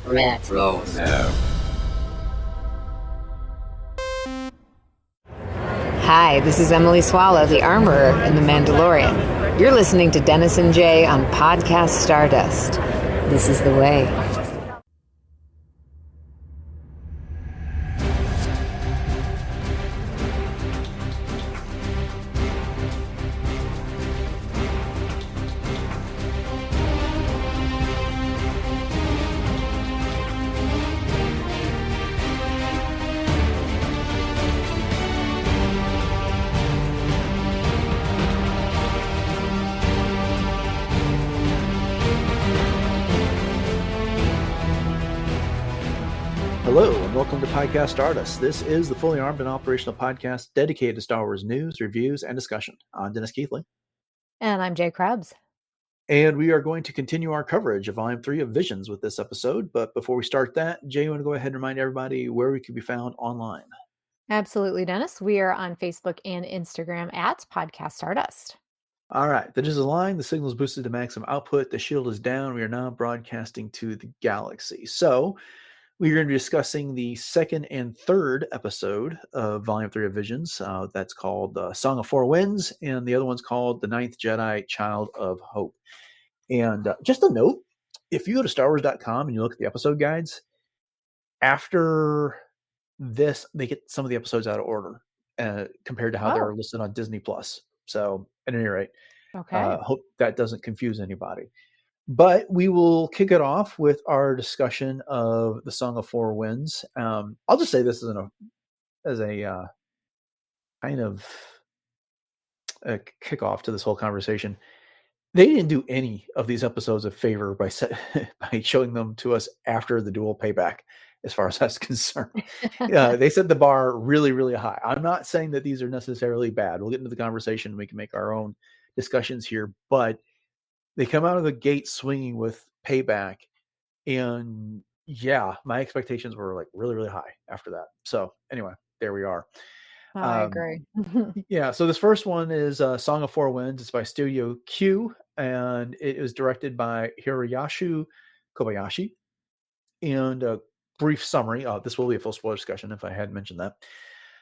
Retro. Hi, this is Emily Swallow, the Armorer in The Mandalorian. You're listening to Dennis and Jay on Podcast Stardust. This is the way. Hello, and welcome to Podcast Stardust. This is the fully armed and operational podcast dedicated to Star Wars news, reviews, and discussion. I'm Dennis Keithley. And I'm Jay Krebs. And we are going to continue our coverage of Volume 3 of Visions with this episode. But before we start that, Jay, you want to go ahead and remind everybody where we can be found online? Absolutely, Dennis. We are on Facebook and Instagram at Podcast Stardust. All right. The digital line, the signal is boosted to maximum output. The shield is down. We are now broadcasting to the galaxy. So we're going to be discussing the second and third episode of Volume 3 of Visions. That's called Song of Four Winds, and the other one's called The Ninth Jedi, Child of Hope. And just a note, if you go to StarWars.com and you look at the episode guides, after this, they get some of the episodes out of order compared to how they're listed on Disney+. So at any rate, hope that doesn't confuse anybody. But we will kick it off with our discussion of the Song of Four Winds. I'll just say this as a kind of a kickoff to this whole conversation. They didn't do any of these episodes a favor by showing them to us after the Duel Payback, as far as that's concerned. They set the bar really, really high. I'm not saying that these are necessarily bad. We'll get into the conversation and we can make our own discussions here, but they come out of the gate swinging with Payback, and yeah, my expectations were like really, really high after that. So anyway, there we are. I agree. Yeah, so this first one is Song of Four Winds. It's by Studio Q, and it was directed by Hiroyasu Kobayashi. And a brief summary. This will be a full spoiler discussion if I hadn't mentioned that.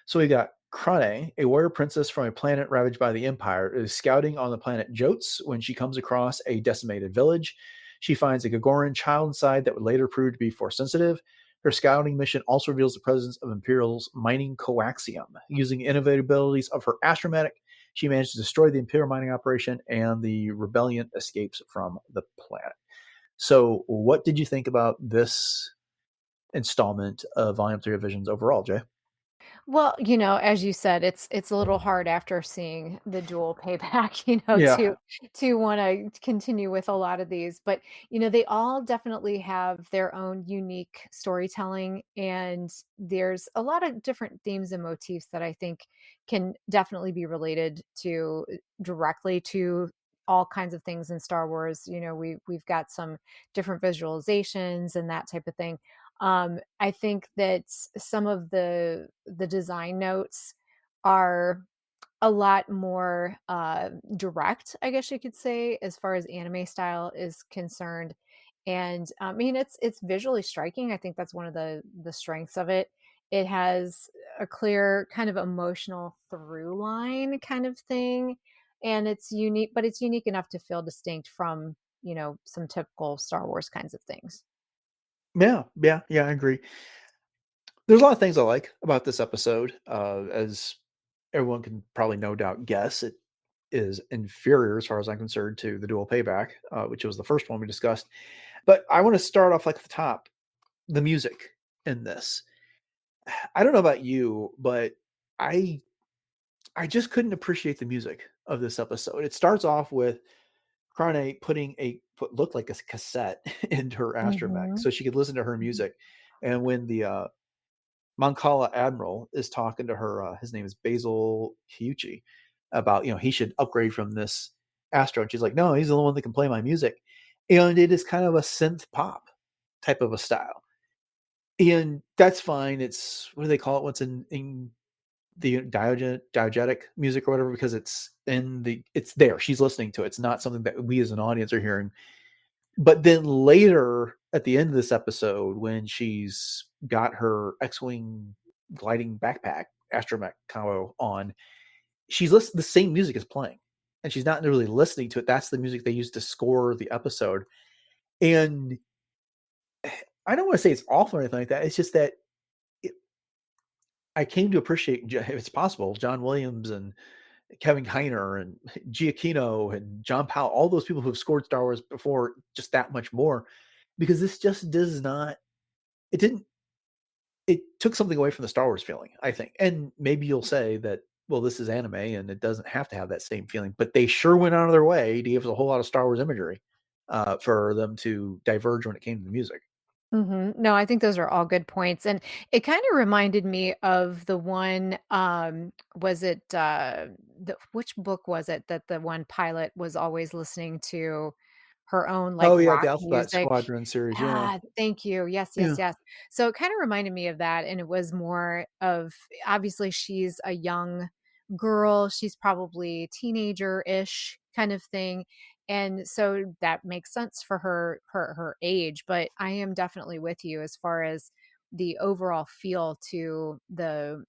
So we got Krane, a warrior princess from a planet ravaged by the Empire, is scouting on the planet Jotes when she comes across a decimated village. She finds a Gagoran child inside that would later prove to be Force sensitive. Her scouting mission also reveals the presence of Imperial's mining coaxium. Using the innovative abilities of her astromech, she manages to destroy the Imperial mining operation, and the rebellion escapes from the planet. So what did you think about this installment of Volume 3 of Visions overall, Jay? Well, as you said, it's a little hard after seeing the Duel Payback, to want to continue with a lot of these. But, they all definitely have their own unique storytelling. And there's a lot of different themes and motifs that I think can definitely be related to directly to all kinds of things in Star Wars. We've got some different visualizations and that type of thing. I think that some of the design notes are a lot more direct, I guess you could say, as far as anime style is concerned. And I mean, it's visually striking. I think that's one of the strengths of it. It has a clear kind of emotional through line kind of thing, and it's unique, but it's unique enough to feel distinct from some typical Star Wars kinds of things. Yeah, I agree. There's a lot of things I like about this episode. As everyone can probably no doubt guess, it is inferior, as far as I'm concerned, to the Duel Payback, which was the first one we discussed. But I want to start off like at the top. The music in this. I don't know about you, but I just couldn't appreciate the music of this episode. It starts off with Krane putting what looked like a cassette into her astromech so she could listen to her music. And when the Mancala Admiral is talking to her, his name is Basil Kiuchi, about, he should upgrade from this Astro. And she's like, no, he's the only one that can play my music. And it is kind of a synth pop type of a style. And that's fine. It's, what do they call it? What's in the diegetic music or whatever, because it's there. She's listening to it. It's not something that we as an audience are hearing. But then later at the end of this episode, when she's got her X-wing gliding backpack astromech combo on, she's listening. The same music is playing, and she's not really listening to it. That's the music they used to score the episode. And I don't want to say it's awful or anything like that. It's just that it, I came to appreciate, if it's possible, John Williams and Kevin Kiner and Giacchino and John Powell, all those people who have scored Star Wars before, just that much more, because this just does not. It didn't. It took something away from the Star Wars feeling, I think. And maybe you'll say that, well, this is anime and it doesn't have to have that same feeling, but they sure went out of their way to give us a whole lot of Star Wars imagery for them to diverge when it came to the music. No, I think those are all good points, and it kinda reminded me of the one, was it, the which book was it that the one pilot was always listening to her own, like, Oh yeah, the rock Alphabet music? Squadron series. Yeah, Ah, thank you. Yes, yes, yeah. yes. So it kinda reminded me of that, and it was more of obviously, she's a young girl, she's probably teenager-ish kind of thing, and so that makes sense for her age, but I am definitely with you as far as the overall feel to the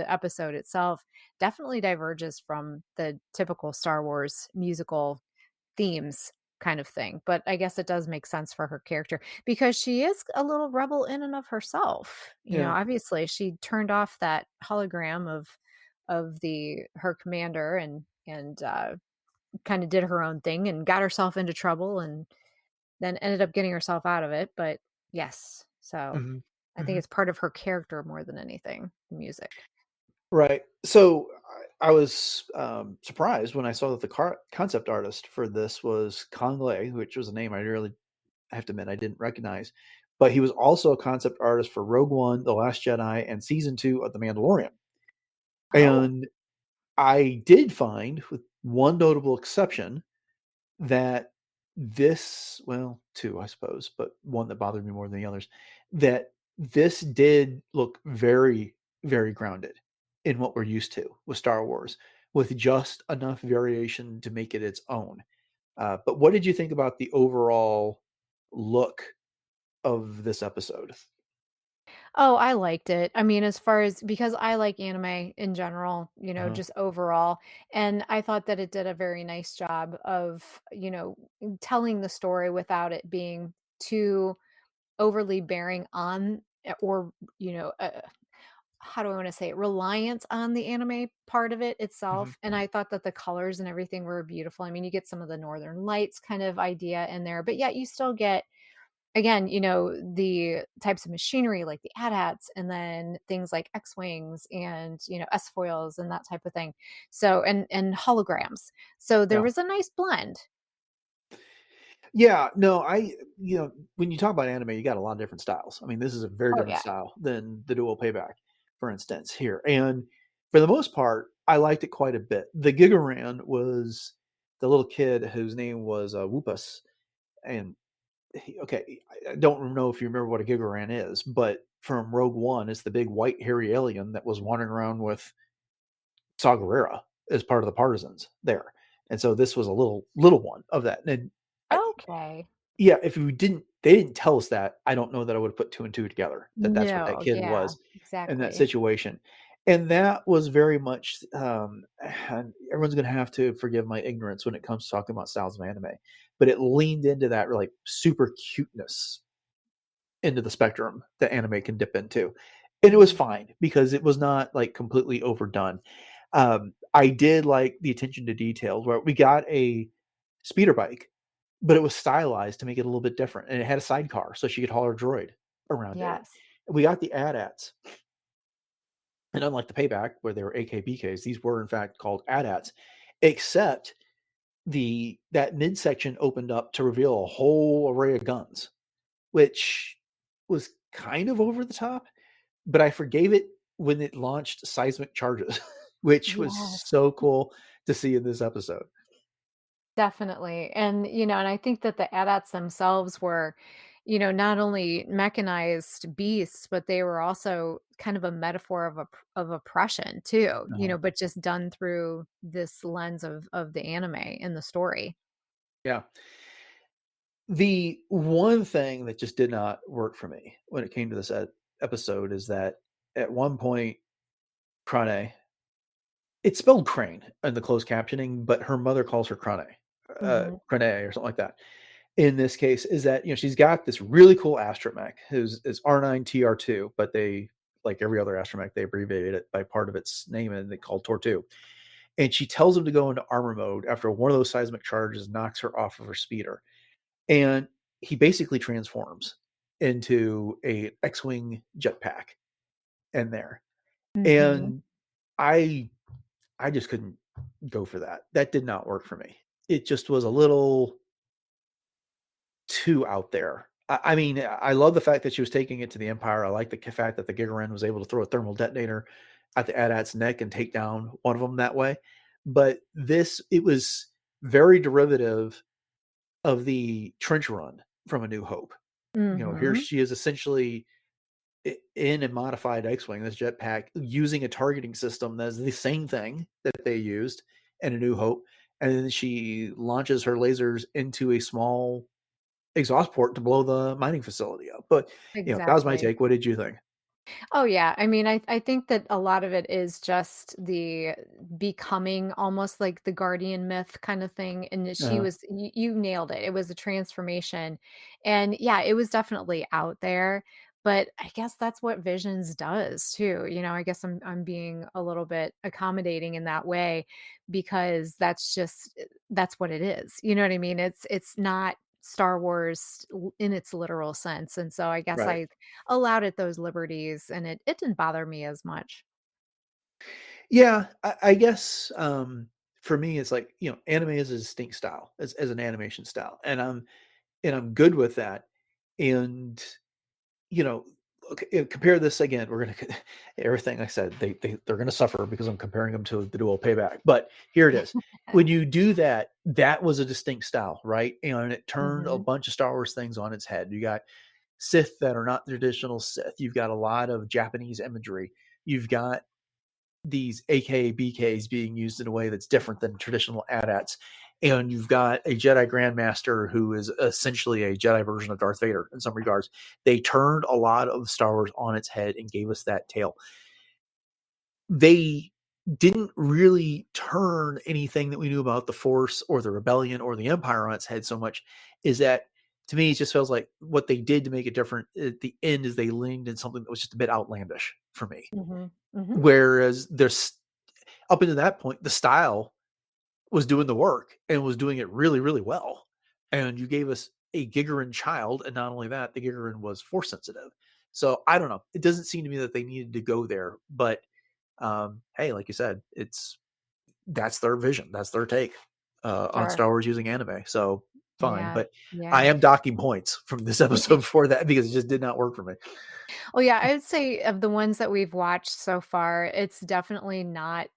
episode itself definitely diverges from the typical Star Wars musical themes kind of thing. But I guess it does make sense for her character because she is a little rebel in and of herself. Yeah. Obviously she turned off that hologram of the her commander and kind of did her own thing and got herself into trouble and then ended up getting herself out of it. But yes, so Hmm. I think Hmm. it's part of her character more than anything, the music. Right. So I was surprised when I saw that the concept artist for this was Kong Lei, which was a name I have to admit, I didn't recognize. But he was also a concept artist for Rogue One, The Last Jedi, and season 2 of The Mandalorian. Oh, And I did find, with one notable exception, that this, well, two, I suppose, but one that bothered me more than the others, that this did look very, very grounded in what we're used to with Star Wars, with just enough variation to make it its own. But what did you think about the overall look of this episode? oh, I liked it. I mean, as far as because I like anime in general, Uh-huh. just overall. And I thought that it did a very nice job of, telling the story without it being too overly bearing on or, how do I want to say it? Reliance on the anime part of it Hmm. itself. And I thought that the colors and everything were beautiful. I mean, you get some of the Northern Lights kind of idea in there, but yet you still get again, the types of machinery like the AT-ATs and then things like X-wings and, S-foils and that type of thing. So and holograms. So there Yeah. was a nice blend. Yeah, no, when you talk about anime, you got a lot of different styles. I mean, this is a very Oh, different yeah. style than the Duel Payback, for instance, here. And for the most part, I liked it quite a bit. The Gigaran was the little kid whose name was Whoopas. And okay, I don't know if you remember what a Gigaran is, but from Rogue One, it's the big white hairy alien that was wandering around with Saw Gerrera as part of the partisans there. And so this was a little one of that. And I, Okay. yeah, if we didn't they didn't tell us that, I don't know that I would have put 2 and 2 together, that that's what that No, kid yeah, was in that exactly. situation. And that was very much, and everyone's gonna have to forgive my ignorance when it comes to talking about styles of anime, but it leaned into that really super cuteness into the spectrum that anime can dip into. And it was Mhm. fine because it was not, like, completely overdone. I did like the attention to details where we got a speeder bike, but it was stylized to make it a little bit different, and it had a sidecar so she could haul her droid around in it. Yes. We got the AT-ATs, and unlike the Payback where they were AKBKs, these were in fact called AT-ATs, except that midsection opened up to reveal a whole array of guns, which was kind of over the top, but I forgave it when it launched seismic charges, which was Yes. so cool to see in this episode. Definitely. And I think that the AT-ATs themselves were, not only mechanized beasts, but they were also kind of a metaphor of oppression too, Uh-huh. but just done through this lens of the anime and the story. Yeah. The one thing that just did not work for me when it came to this episode is that at one point, Crane, it's spelled Crane in the closed captioning, but her mother calls her Crane, Mhm. Crane or something like that. In this case, is that she's got this really cool astromech who's is R9TR2, but they like every other astromech they abbreviated it by part of its name and they called Tor2. And she tells him to go into armor mode after one of those seismic charges knocks her off of her speeder. And he basically transforms into a X-wing jetpack in there. Mhm. And I I just couldn't go for that. That did not work for me. It just was a little too out there. I mean, I love the fact that she was taking it to the Empire. I like the fact that the Gigaran was able to throw a thermal detonator at the AT-AT's neck and take down one of them that way. But it was very derivative of the trench run from A New Hope. Here Mhm. she is essentially in a modified X-wing, this jetpack, using a targeting system that's the same thing that they used in A New Hope, and then she launches her lasers into a small exhaust port to blow the mining facility up. But that was my Exactly. take. What did you think? Oh, yeah. I mean, I think that a lot of it is just the becoming almost like the guardian myth kind of thing, and that she Uh, was you nailed it. It was a transformation, and, yeah, it was definitely out there, but I guess that's what Visions does too, I guess I'm being a little bit accommodating in that way because that's what it is, you know what I mean? It's not Star Wars in its literal sense, and so I guess right. I allowed it those liberties, and it didn't bother me as much. Yeah, I guess for me, it's like anime is a distinct style as an animation style, and I'm good with that. And you know, okay, compare this again. We're gonna everything I said. They're gonna suffer because I'm comparing them to the Duel Payback. But here it is. When you do that, that was a distinct style, right? And it turned a Mhm. bunch of Star Wars things on its head. You got Sith that are not traditional Sith. You've got a lot of Japanese imagery. You've got these AKA BKs being used in a way that's different than traditional AT-ATs. And you've got a Jedi Grandmaster who is essentially a Jedi version of Darth Vader in some regards. They turned a lot of Star Wars on its head and gave us that tale. They didn't really turn anything that we knew about the Force or the Rebellion or the Empire on its head so much. Is that to me, it just feels like what they did to make it different at the end is they leaned in something that was just a bit outlandish for me. Mhm. Mhm. Whereas there's up until that point, the style was doing the work and was doing it really, really well. And you gave us a Gigaran child, and not only that, the Gigaran was force sensitive. So I don't know. It doesn't seem to me that they needed to go there, but hey, like you said, that's their vision, that's their take on Sure. Star Wars using anime. So fine, Yeah. but I Yeah. am docking points from this episode for that because it just did not work for me. Well, yeah, I would say of the ones that we've watched so far, it's definitely not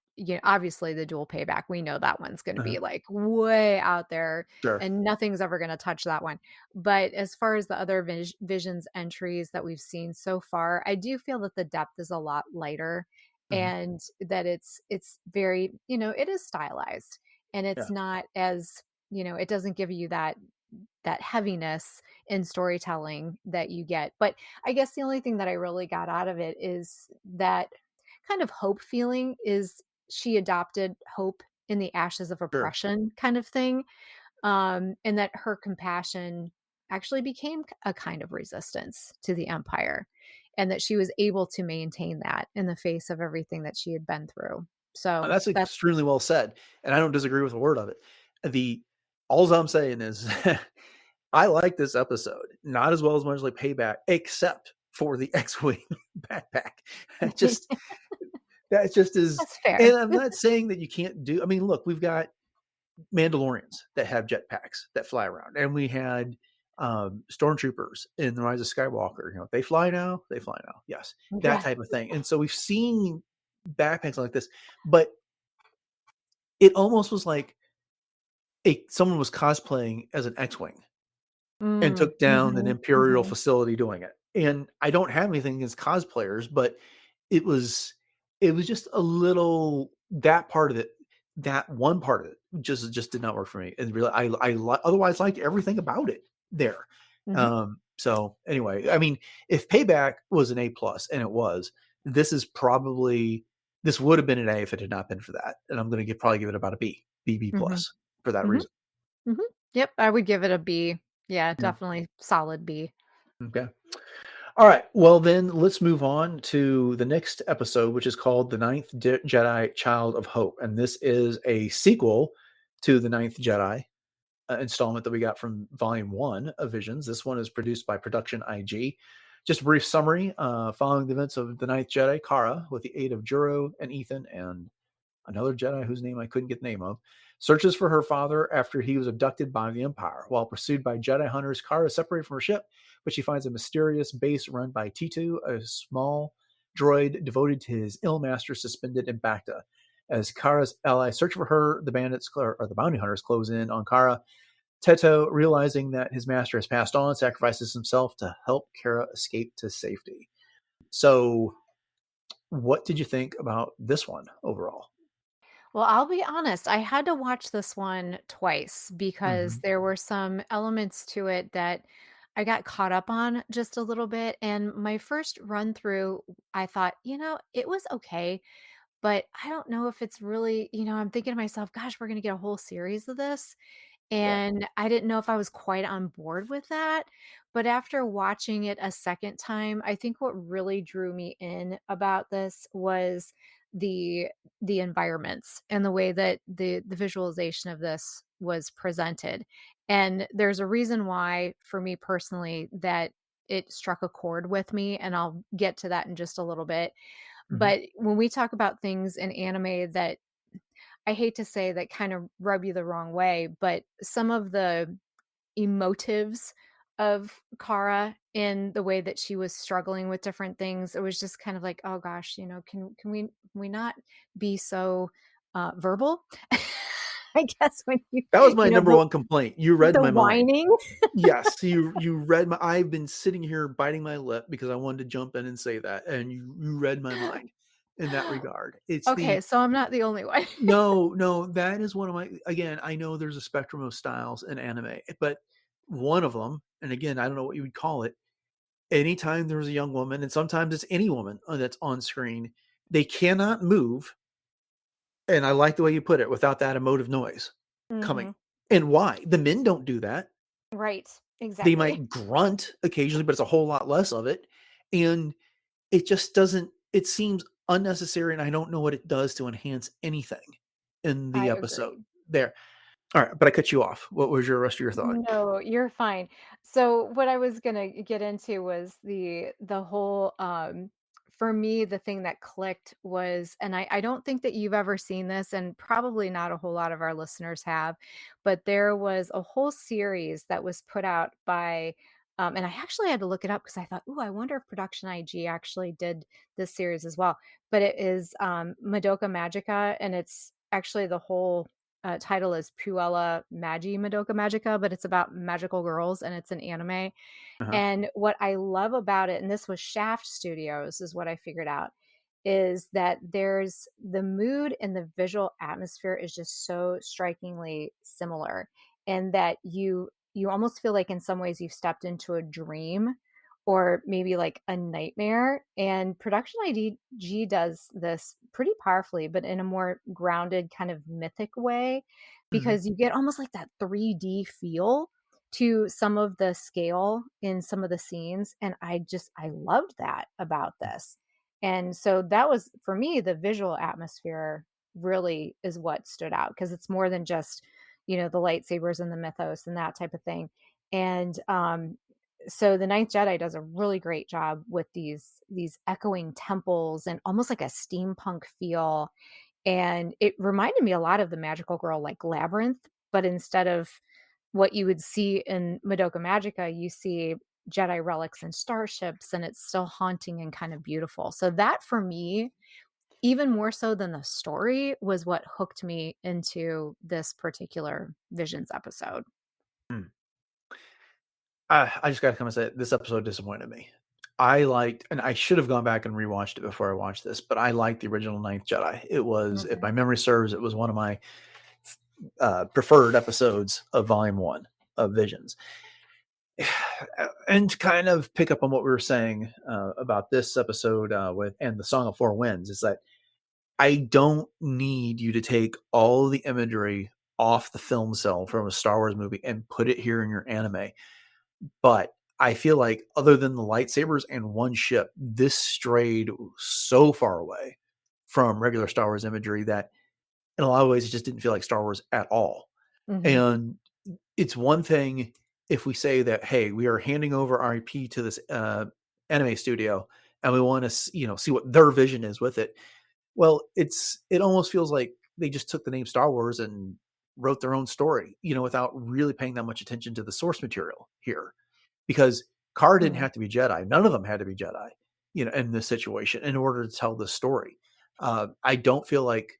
obviously the dual payback. We know that one's going to Uh, be like way out there sure. and nothing's ever going to touch that one. But as far as the other visions entries that we've seen so far, I do feel that the depth is a lot lighter Mhm. and that it's very, it is stylized and it's Yeah. not as, it doesn't give you that heaviness in storytelling that you get. But I guess the only thing that I really got out of it is that kind of hope feeling is she adopted hope in the ashes of Sure. oppression kind of thing. And that her compassion actually became a kind of resistance to the empire and that she was able to maintain that in the face of everything that she had been through. So That's that's extremely well said, and I don't disagree with a word of it. The Alls I'm saying is I like this episode, not as well as much like Payback, except for the X-wing backpack. That just that just is, that's and fair. I'm not saying that you can't do. I mean, look, we've got Mandalorians that have jetpacks that fly around, and we had stormtroopers in the Rise of Skywalker. They fly now. They fly now. Yes, that Yeah. type of thing. And so we've seen backpacks like this, but it almost was like someone was cosplaying as an X-wing and Mm, took down an mhm, Imperial mhm. facility doing it. And I don't have anything against cosplayers, but it was it was just a little that part of it, that one part of it just did not work for me. And really, I otherwise liked everything about it. there. Mhm. So anyway, I mean, if Payback was an A plus, and it was, this is probably this would have been an A if it had not been for that. And I'm going to probably give it about a B Mhm. plus for that Mhm. reason. Mhm. Yep, I would give it a B. Yeah, Yeah. definitely solid B. Okay. All right. Well, then let's move on to the next episode, which is called The Ninth Jedi Child of Hope. And this is a sequel to The Ninth Jedi installment that we got from Volume 1 of Visions. This one is produced by Production IG. Just a brief summary following the events of The Ninth Jedi, Kara, with the aid of Juro and Ethan and another Jedi whose name I couldn't get the name of, searches for her father after he was abducted by the Empire. While pursued by Jedi hunters, Kara is separated from her ship, but she finds a mysterious base run by Teto, a small droid devoted to his ill master suspended in Bacta. As Kara's allies search for her, the bandits or the bounty hunters close in on Kara. Teto, realizing that his master has passed on, sacrifices himself to help Kara escape to safety. So, what did you think about this one overall? Well, I'll be honest, I had to watch this one twice because Mm-hmm. there were some elements to it that I got caught up on just a little bit. And my first run through, I thought, it was okay, but I don't know if it's really, I'm thinking to myself, gosh, we're going to get a whole series of this. Yeah. And I didn't know if I was quite on board with that. But after watching it a second time, I think what really drew me in about this was the the environments and the way that the visualization of this was presented. And there's a reason why, for me personally, that it struck a chord with me, and I'll get to that in just a little bit. Mm-hmm. But when we talk about things in anime that I hate to say that kind of rub you the wrong way, but some of the emotives of Kara in the way that she was struggling with different things, it was just kind of like, oh gosh, can we not be so verbal? I guess when That was my number the one complaint. You read the my mind. whining. Yes, you read my. I've been sitting here biting my lip because I wanted to jump in and say that, and you read my mind in that regard. It's Okay, the so I'm not the only one. no, that is one of my. Again, I know there's a spectrum of styles in anime, but one of them, and again, I don't know what you would call it. Anytime there's a young woman, and sometimes it's any woman that's on screen, they cannot move. And I like the way you put it, without that emotive noise coming. Mhm. And why? The men don't do that. Right, They exactly. might grunt occasionally, but it's a whole lot less of it. And it just doesn't, it seems unnecessary. And I don't know what it does to enhance anything in I the episode agree. there. All right. But I cut you off. What was your rest of your thought? No, you're fine. So what I was gonna get into was the whole for me the thing that clicked was, and I don't think that you've ever seen this, and probably not a whole lot of our listeners have, but there was a whole series that was put out by and I actually had to look it up because I thought, oh, I wonder if Production IG actually did this series as well. But it is Madoka Magica, and it's actually the whole title is Puella Magi Madoka Magica, but it's about magical girls and it's an anime. Uh-huh. And what I love about it, and this was Shaft Studios, is what I figured out, is that there's the mood and the visual atmosphere is just so strikingly similar, and that you almost feel like in some ways you've stepped into a dream or maybe like a nightmare. And Production IDG does this pretty powerfully, but in a more grounded kind of mythic way, Hmm. because you get almost like that 3D feel to some of the scale in some of the scenes. And I loved that about this. And so that was for me, the visual atmosphere really is what stood out, because it's more than just, the lightsabers and the mythos and that type of thing. And so the Ninth Jedi does a really great job with these echoing temples and almost like a steampunk feel. And it reminded me a lot of the Magical Girl like Labyrinth, but instead of what you would see in Madoka Magica, you see Jedi relics and starships, and it's still haunting and kind of beautiful. So that for me, even more so than the story, was what hooked me into this particular Visions episode. Hmm. I just got to come and say it, this episode disappointed me. I liked, and I should have gone back and rewatched it before I watched this, but I liked the original Ninth Jedi. It was, if Mhm. my memory serves, it was one of my preferred episodes of Volume 1 of Visions. and to kind of pick up on what we were saying about this episode with and the Song of Four Winds is that I don't need you to take all the imagery off the film cell from a Star Wars movie and put it here in your anime. But I feel like other than the lightsabers and one ship, this strayed so far away from regular Star Wars imagery that in a lot of ways it just didn't feel like Star Wars at all. Mhm. And it's one thing if we say that, hey, we are handing over our IP to this anime studio and we want to, see what their vision is with it. Well, it almost feels like they just took the name Star Wars and wrote their own story, without really paying that much attention to the source material here. Because Carr didn't Mhm. have to be Jedi. None of them had to be Jedi, in this situation in order to tell this story. I don't feel like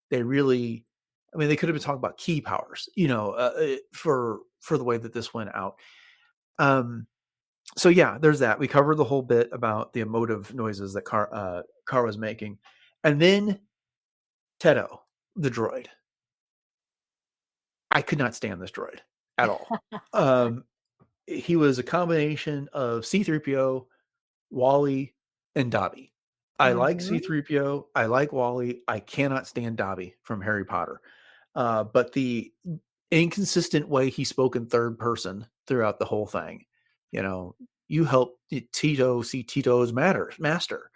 they really. I mean, they could have been talking about key powers, for the way that this went out. So yeah, there's that. We covered the whole bit about the emotive noises that Carr was making, and then Teto, the droid. I could not stand this droid at all. Um, he was a combination of C-3PO, Wally, and Dobby. I like Mhm. C-3PO. I like Wally. I cannot stand Dobby from Harry Potter. But the inconsistent way he spoke in third person throughout the whole thing, you know, you help Tito see Tito's master,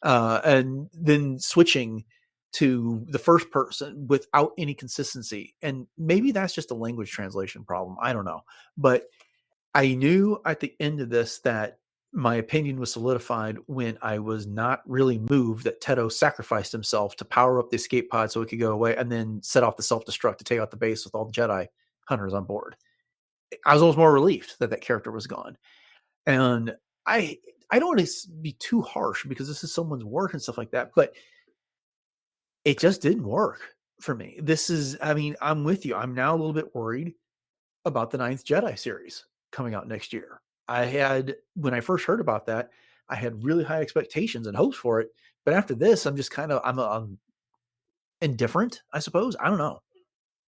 and then switching to the first person without any consistency. And maybe that's just a language translation problem. I don't know, but I knew at the end of this that my opinion was solidified when I was not really moved that Teto sacrificed himself to power up the escape pod so it could go away and then set off the self destruct to take out the base with all the Jedi hunters on board. I was almost more relieved that that character was gone. And I I don't want to be too harsh because this is someone's work and stuff like that, but it just didn't work for me. I mean, I'm with you. I'm now a little bit worried about the Ninth Jedi series coming out next year. When I first heard about that, I had really high expectations and hopes for it. But after this, I'm just I'm indifferent, I suppose. I don't know.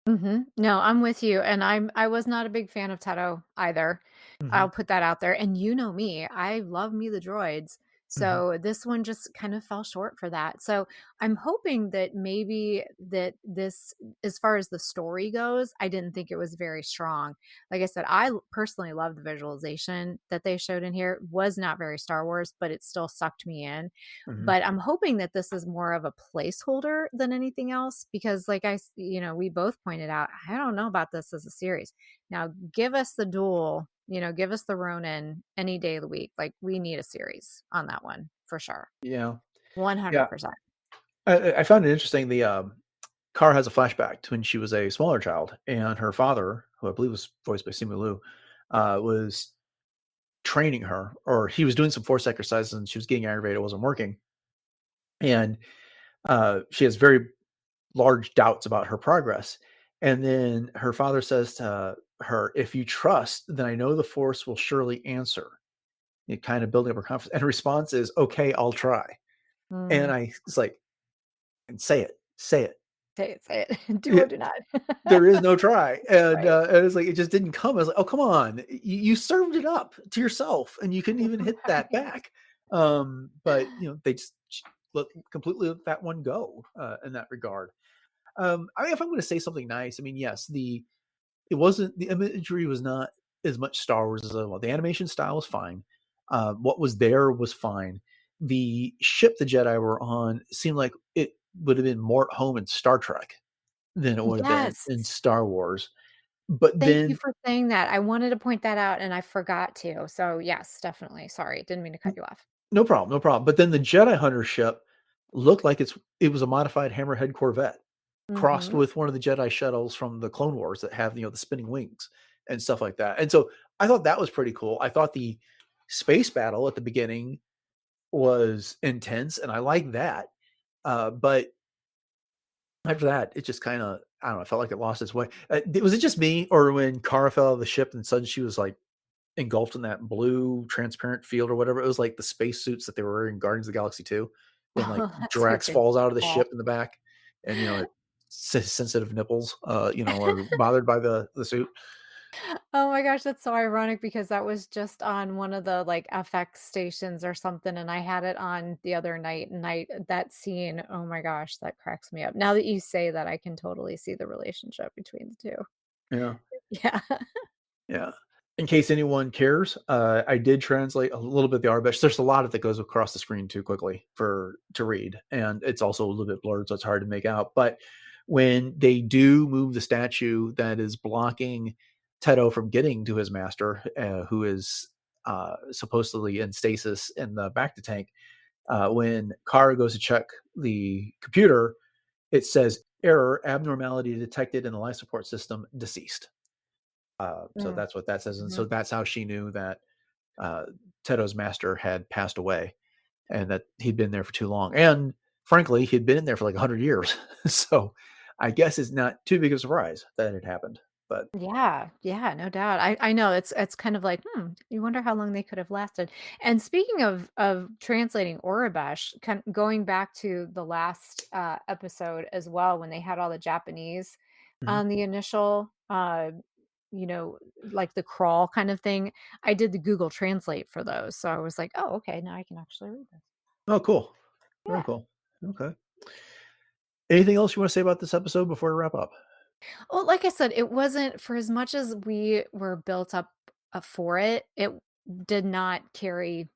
Mhm. No, I'm with you, and I was not a big fan of Teto either. Hmm. I'll put that out there, and you know me, I love me the droids, Hmm. so this one just kind of fell short for that. So, I'm hoping that maybe that this as far as the story goes, I didn't think it was very strong. Like I said, personally love the visualization that they showed in here. It was not very Star Wars, but it still sucked me in. Hmm. But I'm hoping that this is more of a placeholder than anything else because we both pointed out, I don't know about this as a series. Now, give us the Duel, give us the Ronin any day of the week. Like we need a series on that one for sure. Yeah. Yeah. 100%. I found it interesting. The Car has a flashback to when she was a smaller child, and her father, who I believe was voiced by Simu Liu, was training her, or he was doing some force exercises, and she was getting aggravated. It wasn't working, and she has very large doubts about her progress. And then her father says to her, "If you trust, then I know the force will surely answer." It kind of building up her confidence. And her response is, "Okay, I'll try." And Mm, I was like, "And say it." say it. Do or It do not. there is no try. Right. And it's like it just didn't come. I was like, "Oh, come on. You served it up to yourself and you couldn't even hit that Right. back." But they just completely let that one go in that regard. I mean, if I'm going to say something nice, I mean, yes, the imagery was not as much Star Wars as I want. The animation style was fine. What was there was fine. The ship the Jedi were on seemed like it would have been more at home in Star Trek than it would have been Yes. in Star Wars. But Thank you then, for saying that. I wanted to point that out and I forgot to. So, yes, definitely. Sorry. Didn't mean to cut you off. no problem, no problem. But then the Jedi Hunter ship looked like it was a modified Hammerhead Corvette crossed Mhm. with one of the Jedi shuttles from the Clone Wars that have the spinning wings and stuff like that. And so I thought that was pretty cool. I thought the space battle at the beginning was intense, and I like that. But after that, it just kind of I don't know. I felt like it lost its way. Was it just me, or when Kara fell out of the ship and suddenly she was like engulfed in that blue transparent field or whatever? It was like the space suits that they were wearing in Guardians of the Galaxy 2 when like Oh, that's what Drax you're falls out of the call. ship in the back, and sensitive nipples, are bothered by the suit. Oh my gosh, that's so ironic because that was just on one of the, like, FX stations or something, and I had it on the other night, and I that scene, oh my gosh, that cracks me up. Now that you say that, I can totally see the relationship between the 2. Yeah. Yeah. Yeah. In case anyone cares, I did translate a little bit of the Arabic. There's a lot of that goes across the screen too quickly for to read, and it's also a little bit blurred, so it's hard to make out. But when they do move the statue that is blocking Teto from getting to his master, who is supposedly in stasis in the back to tank, when Kara goes to check the computer, it says error, abnormality detected in the life support system, deceased. So Mm, that's what that says, and so mhm. that's how she knew that uh, Teto's master had passed away, and that he'd been there for too long. And frankly, he'd been in there for like 100 years. So I guess it's not too big of a surprise that it happened. But Yeah, yeah, no doubt. I know it's kind of like, you wonder how long they could have lasted. And speaking of translating Aurebesh, going back to the last episode as well, when they had all the Japanese mhm. on the initial you know, like the crawl kind of thing, I did the Google Translate for those. So I was like, oh, okay, now I can actually read this. Oh, cool, very Yeah. cool. Okay. Anything else you want to say about this episode before we wrap up? Well, like I said, it wasn't for as much as we were built up for it, it did not carry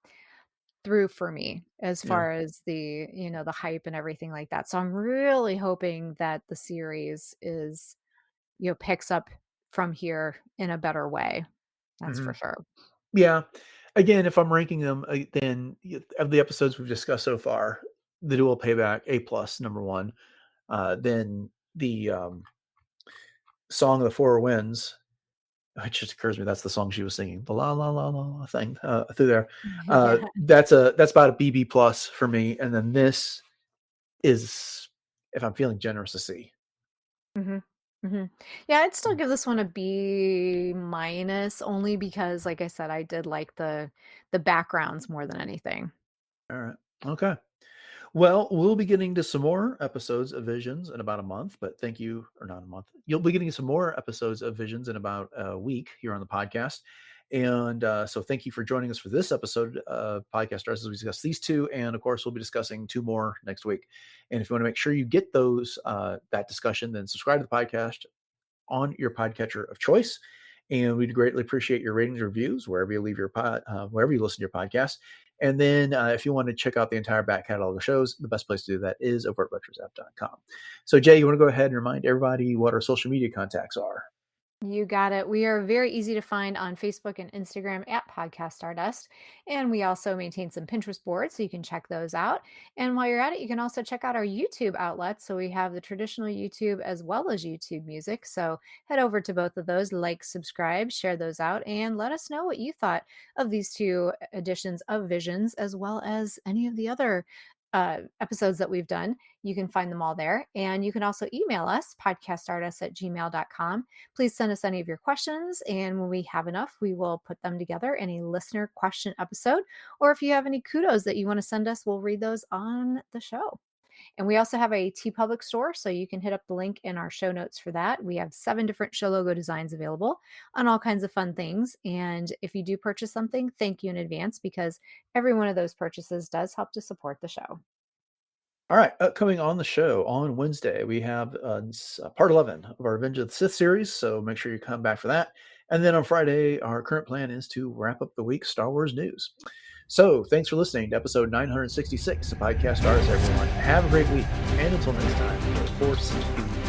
through for me as Yeah. far as the hype and everything like that. So I'm really hoping that the series picks up from here in a better way. That's Hmm. for sure. Yeah. Again, if I'm ranking them, then of the episodes we've discussed so far, the Duel Payback A plus number one. Then the Song of the Four Winds. It just occurs to me that's the song she was singing, the la la la la la thing through there. Yeah. That's about a BB plus for me, and then this is, if I'm feeling generous, a C. Mhm. Mhm. Yeah, I'd still give this one a B minus only because, like I said, I did like the backgrounds more than anything. All right, okay. Well, we'll be getting to some more episodes of Visions in about a month, but thank you, or not a month. You'll be getting some more episodes of Visions in about a week here on the podcast. And so thank you for joining us for this episode of Podcast Stars as we discuss these two. And of course, we'll be discussing two more next week. And if you want to make sure you get those, that discussion, then subscribe to the podcast on your podcatcher of choice. And we'd greatly appreciate your ratings, reviews wherever you leave your wherever you listen to your podcast. And then if you want to check out the entire back catalog of shows, the best place to do that is over at retrozapp.com. So Jay, you want to go ahead and remind everybody what our social media contacts are? You got it. We are very easy to find on Facebook and Instagram at Podcast Stardust. And we also maintain some Pinterest boards, so you can check those out. And while you're at it, you can also check out our YouTube outlets. So we have the traditional YouTube as well as YouTube music. So head over to both of those, like, subscribe, share those out, and let us know what you thought of these two editions of Visions, as well as any of the other episodes that we've done. You can find them all there. And you can also email us, podcaststardust@gmail.com. Please send us any of your questions, and when we have enough, we will put them together in a listener question episode. Or if you have any kudos that you want to send us, we'll read those on the show. And we also have a T Public store, so you can hit up the link in our show notes for that. We have 7 different show logo designs available on all kinds of fun things. And if you do purchase something, thank you in advance because every one of those purchases does help to support the show. All right, upcoming on the show on Wednesday, we have part 11 of our Revenge of the Sith series. So make sure you come back for that. And then on Friday, our current plan is to wrap up the week's Star Wars news. So thanks for listening to episode 966 of Podcast Stars, everyone. Have a great week. And until next time, the Force be